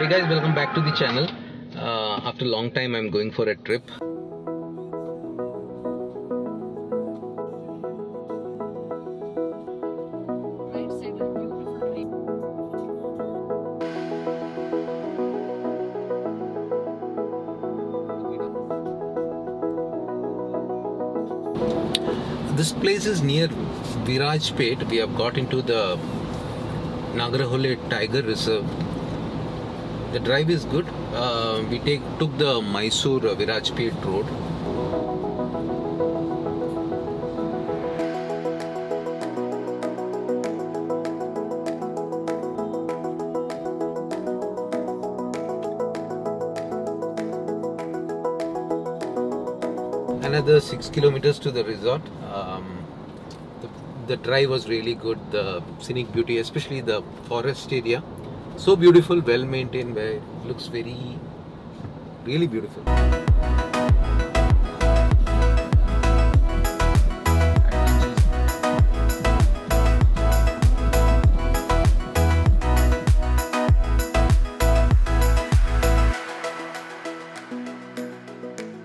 Hey guys, welcome back to the channel. After a long time I'm going for a trip. This place is near Virajpet. We have got into the Nagarhole Tiger Reserve. The drive is good. We took the Mysore Virajpet road. Another 6 kilometers to the resort. The drive was really good. The scenic beauty, especially the forest area, so beautiful, well maintained. Where it looks really beautiful.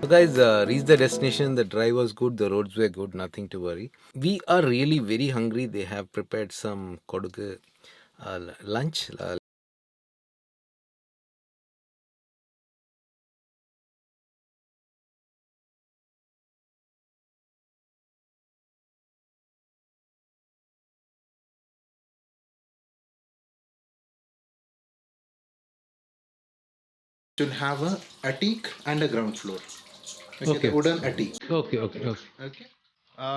So guys, reached the destination. The drive was good, the roads were good, nothing to worry. We are really very hungry. They have prepared some kodugu lunch. Should have a attic and a ground floor. Okay. Okay. The wooden attic. Okay, okay, okay. Okay.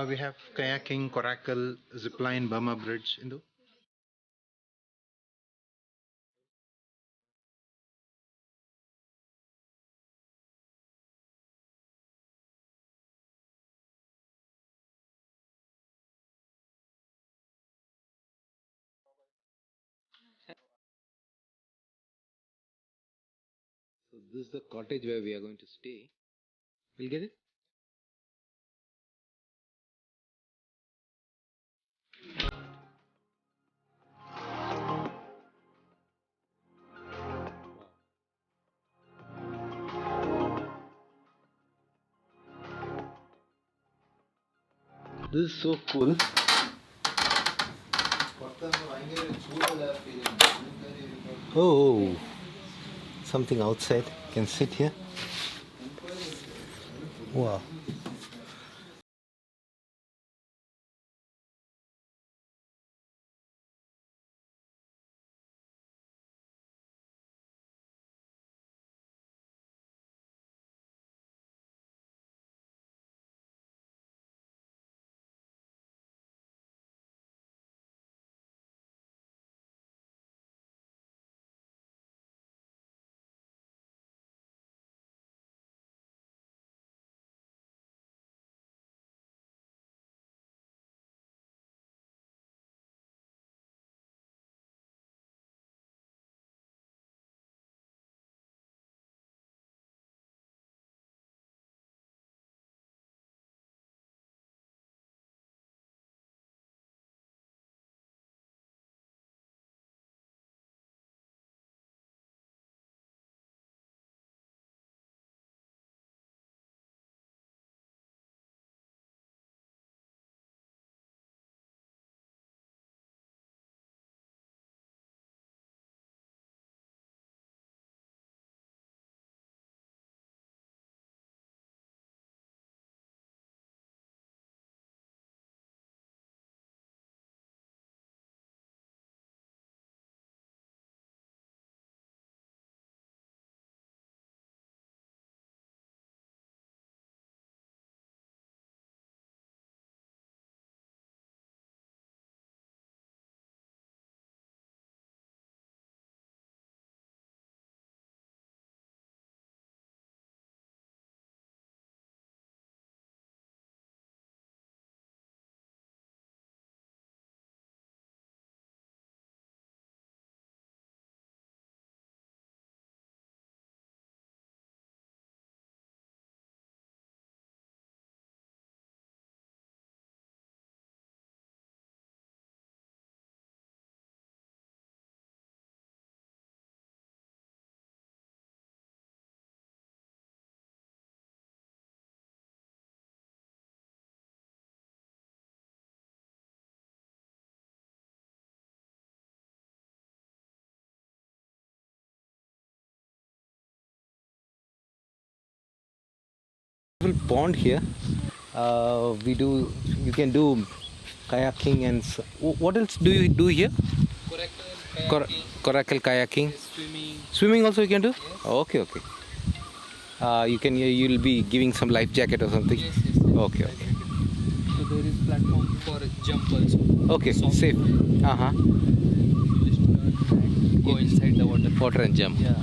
We have kayaking, coracle, zipline, Burma bridge. So this is the cottage where we are going to stay. We'll get it. This is so cool. Oh, something outside. You can sit here. Wow. Little pond here. You can do kayaking and what else do you do here? Coracle kayaking. Swimming. Swimming also you can do? Okay. You'll be giving some life jacket or something. Yes. Okay. So there is platform for jump also. Okay, Soft. safe. Uh-huh. Just go inside the water. Water and jump. Yeah.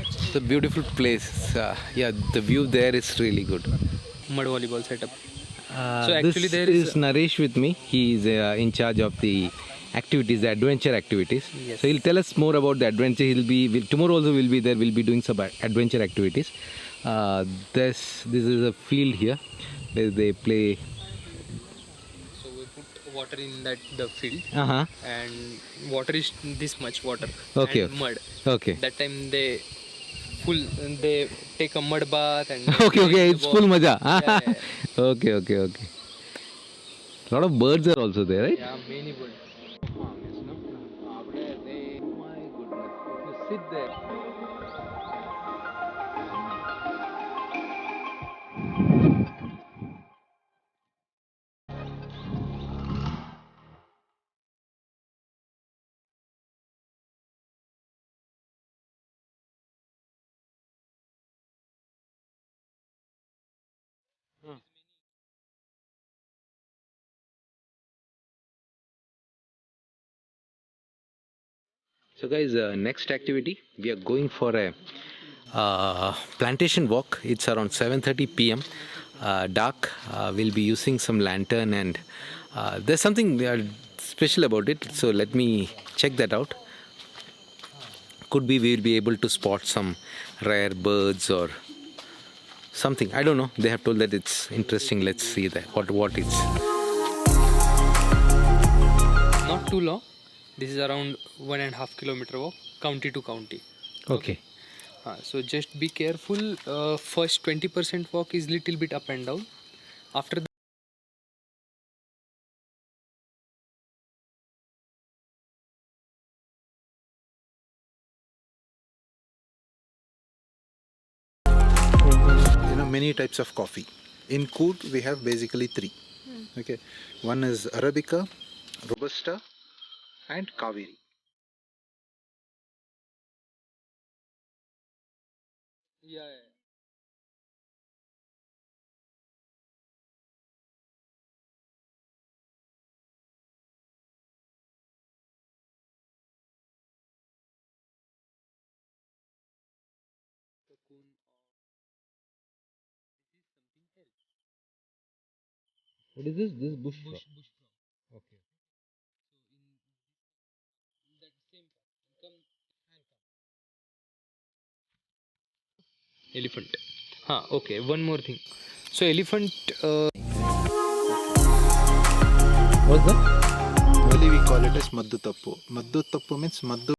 It's a beautiful place. The view there is really good. Mud volleyball setup. So actually there is is- Naresh with me. He is in charge of the activities, the adventure activities. Yes. So he'll tell us more about the adventure. Tomorrow also we'll be there. We'll be doing some adventure activities. This is a field here where they play. So we put water in the field, Uh-huh. and water is this much water. Okay. And mud. Okay. That time they take a mud bath and Okay. It's full maja. Yeah. Okay. Lot of birds are also there, right? Yeah, many birds. My goodness, if you sit there. So guys, next activity, we are going for a plantation walk. It's around 7:30 p.m. Dark. We'll be using some lantern and there's something special about it. So let me check that out. Could be we'll be able to spot some rare birds or something. I don't know. They have told that it's interesting. Let's see that what it's. Not too long. This is around 1.5 kilometer walk, county to county. Okay. So just be careful. First 20% walk is little bit up and down. After that, Many types of coffee. In Coorg, we have basically three. Okay, one is Arabica, Robusta, and Kaveri. yeah. What is this? This is bush. Bush. Okay. That same come elephant. Okay. One more thing. So elephant. What's that? Normally we call it as Maddu Tappu. Maddu Tappu means Maddu.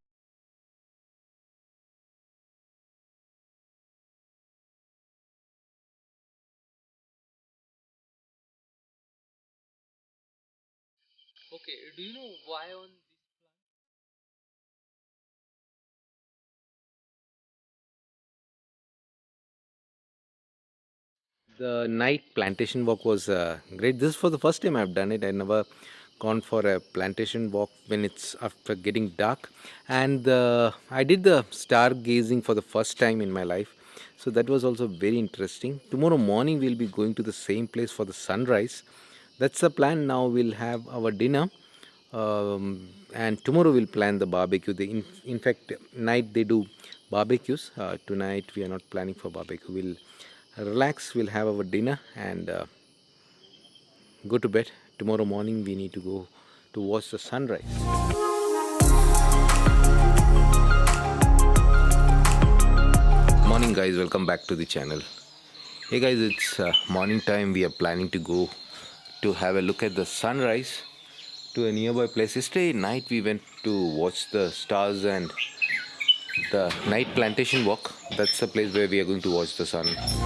Okay. Do you know why on this The night plantation walk was great. This is for the first time I've done it. I never gone for a plantation walk when it's after getting dark, and I did the stargazing for the first time in my life. So that was also very interesting. Tomorrow morning we'll be going to the same place for the sunrise. That's the plan. Now we'll have our dinner, and tomorrow we'll plan the barbecue. In fact, night they do barbecues. Tonight we are not planning for barbecue. We'll relax, we'll have our dinner and go to bed. Tomorrow morning we need to go to watch the sunrise. Morning guys, welcome back to the channel. Hey guys, it's morning time. We are planning to go to have a look at the sunrise to a nearby place. Yesterday night we went to watch the stars and the night plantation walk. That's the place where we are going to watch the sunrise.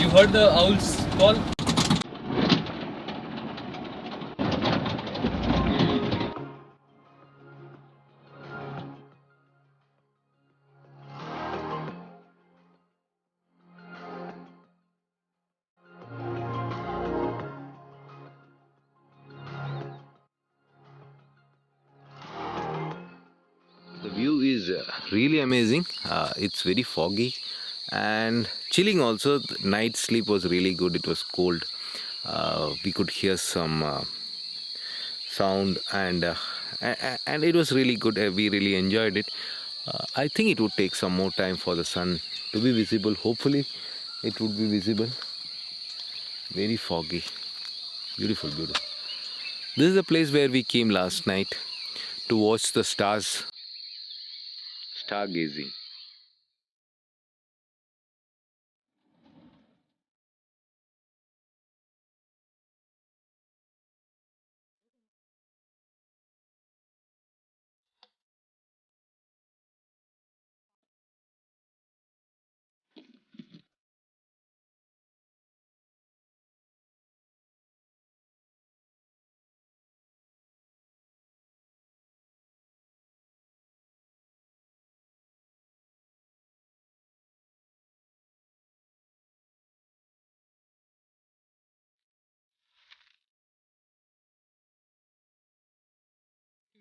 You heard the owl's call? The view is really amazing. It's very foggy and chilling also. The night sleep was really good. It was cold. We could hear some sound and it was really good. We really enjoyed it. I think it would take some more time for the sun to be visible. Hopefully it would be visible. Very foggy. Beautiful, beautiful. This is the place where we came last night to watch the stars. Stargazing.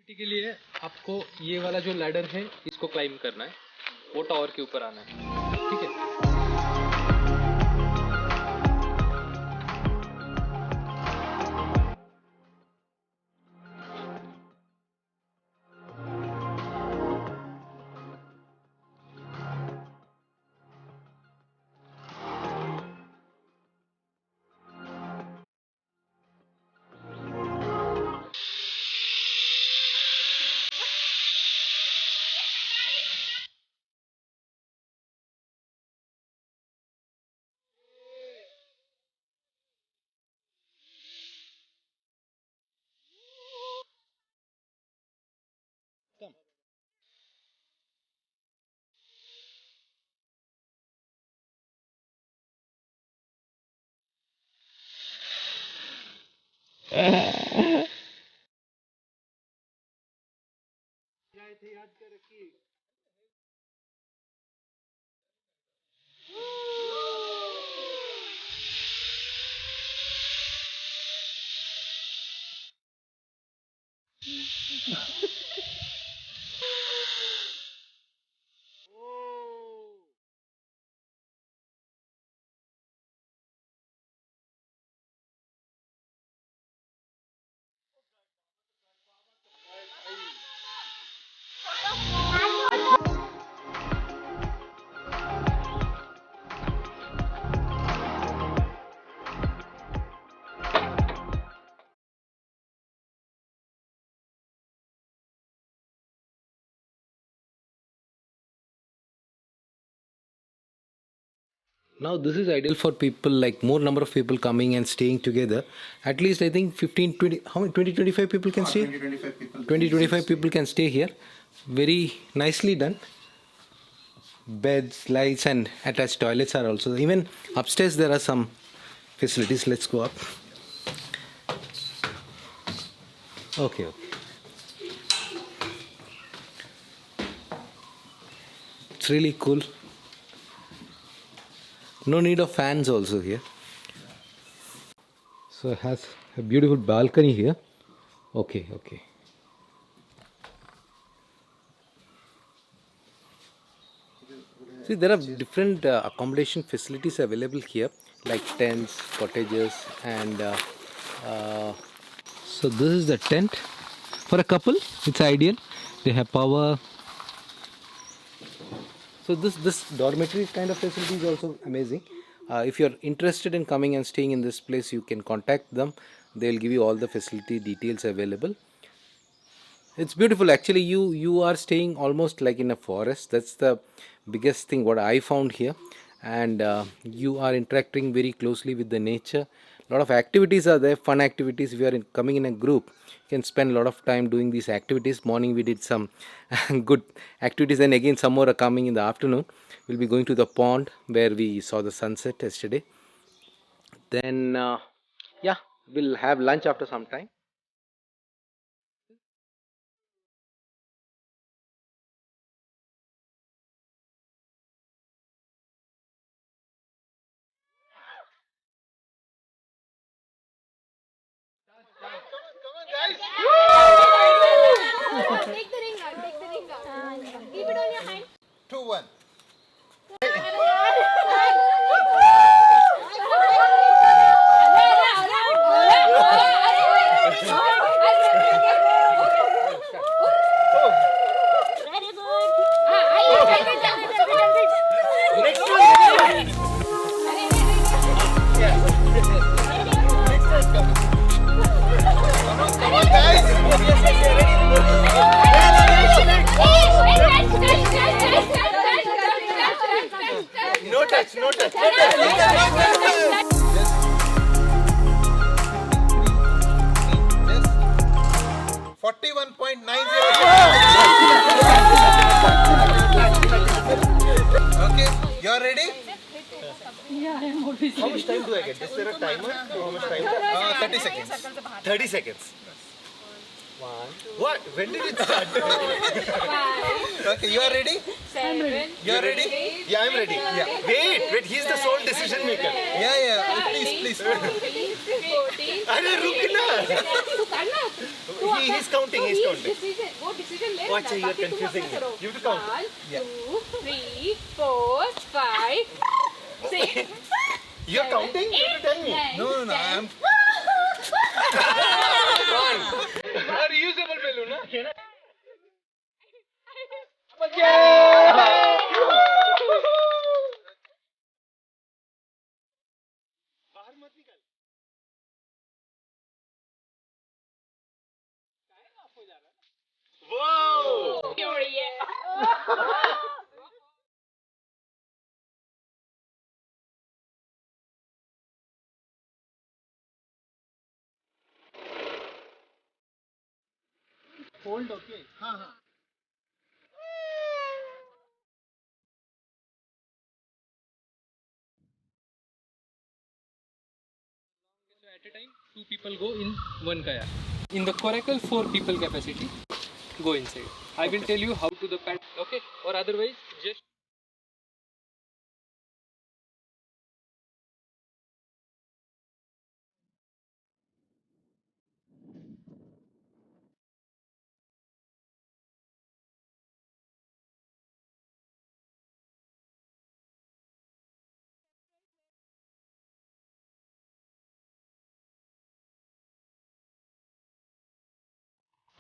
Activity के लिए आपको ये वाला जो ladder है इसको climb करना है, वो टावर के ऊपर आना है, ठीक है। Now this is ideal for people, like more number of people coming and staying together. At least I think 15, 20, how many, 20, 25 people can stay? 20-25 people. 20-25 people can stay here. Very nicely done. Beds, lights and attached toilets are also. Even upstairs there are some facilities. Let's go up. Okay. It's really cool. No need of fans also here. So it has a beautiful balcony here. Okay. See, there are different accommodation facilities available here, like tents, cottages, and so this is the tent for a couple. It's ideal. They have power. So this dormitory kind of facility is also amazing. If you're interested in coming and staying in this place, you can contact them. They'll give you all the facility details available. It's beautiful. Actually, you are staying almost like in a forest. That's the biggest thing what I found here, and you are interacting very closely with the nature. A lot of activities are there, fun activities. If you are coming in a group, you can spend a lot of time doing these activities. Morning we did some good activities, and again some more are coming in the afternoon. We'll be going to the pond where we saw the sunset yesterday. Then, yeah, we'll have lunch after some time. Take the ring out. Take the ring out. Keep it on your hand. 2-1. No touch, no touch. 41.90. Okay, you are ready? How much time do I get? Is there a timer? How much time? 30 seconds. 30 seconds. What? When did it start? Okay, you are ready? You are ready? Yeah, I'm ready. Yeah. Wait, he's the sole decision maker. Yeah. Please. अरे रुकना. He's counting. Watch, you're confusing me. You have to count. 1, 2, 3, 4, 5, 6. You're counting? You have to tell me. No, I'm. reusable balloon, ना? Hold, okay. So at a time, 2 people go in one kayak. In the coracle, 4 people capacity go inside. I will tell you how to the pad, okay? Or otherwise, just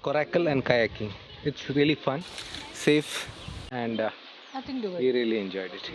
Coracle and kayaking. It's really fun, safe, and we really enjoyed it.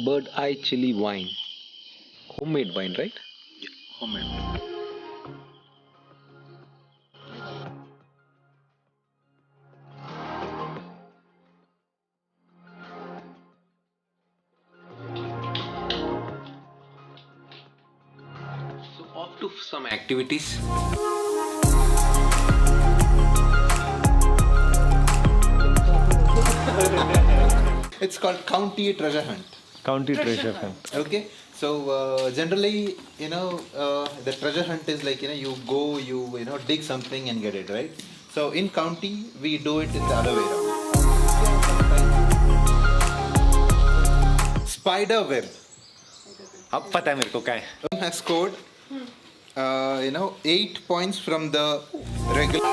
Bird eye chili wine. Homemade wine, right? Homemade. So off to some activities. It's called County Treasure Hunt. County treasure hunt. Okay, so generally, the treasure hunt is like, you go, you dig something and get it, right? So in county, we do it in the other way around. Spider web. अब पता है मेरे को क्या है. Has scored, 8 points from the regular.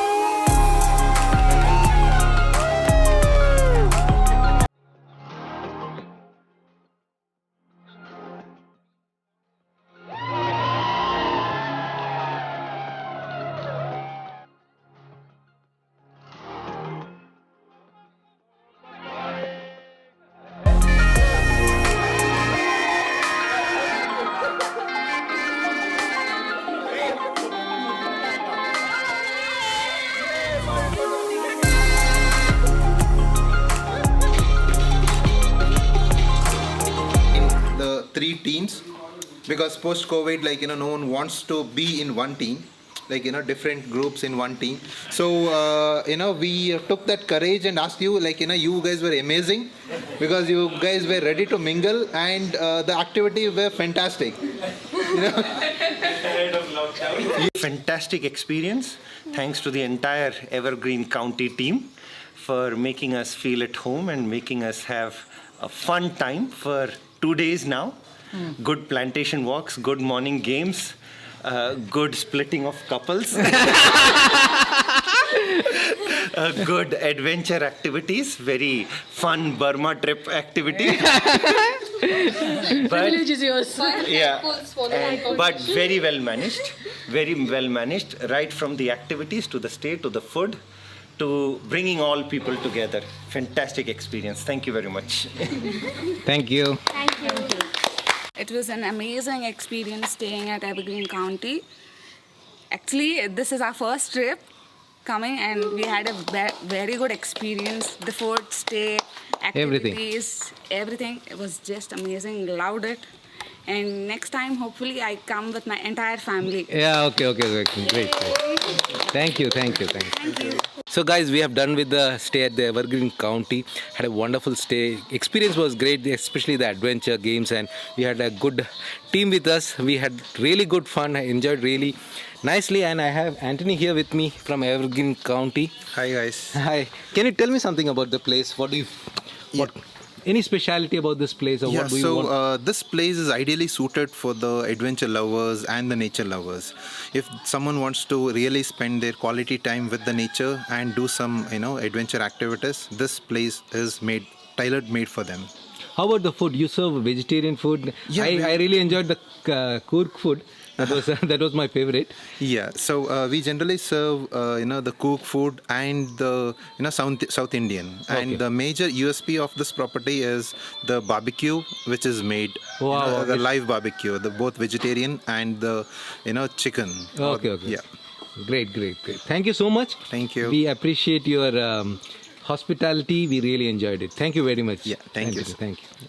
be teams, because post COVID, like, you know, no one wants to be in one team, like, you know, different groups in one team. So you know, we took that courage and asked you, like, you know, you guys were amazing because you guys were ready to mingle, and the activity were fantastic. You know. Fantastic experience. Thanks to the entire Evergreen County team for making us feel at home and making us have a fun time for 2 days now. Good plantation walks, good morning games, good splitting of couples, good adventure activities, very fun Burma trip activity. But, yeah, but very well managed, right from the activities to the stay to the food to bringing all people together. Fantastic experience. Thank you very much. Thank you. Thank you. It was an amazing experience staying at Evergreen County. Actually, this is our first trip coming, and we had a very good experience. The food, stay, activities, everything. It was just amazing. Loved it. And next time, hopefully, I come with my entire family. Yeah, okay. Great. Thank you. So guys, we have done with the stay at the Evergreen County. Had a wonderful stay. Experience was great, especially the adventure games, and we had a good team with us. We had really good fun. I enjoyed really nicely, and I have Anthony here with me from Evergreen County. Hi guys. Hi. Can you tell me something about the place? Any speciality about this place, or what do you want? This place is ideally suited for the adventure lovers and the nature lovers. If someone wants to really spend their quality time with the nature and do some, you know, adventure activities, this place is tailored made for them. How about the food? You serve vegetarian food. Yeah, I really enjoyed the Kurk food. That was my favorite. Yeah, so we generally serve, you know, the Cook food and the, you know, South Indian. Okay. And the major USP of this property is the barbecue, which is made. Wow, The okay. live barbecue, the both vegetarian and the, you know, chicken. Okay. Yeah. Great. Thank you so much. Thank you. We appreciate your hospitality. We really enjoyed it. Thank you very much. Yeah, thank you. Thank you.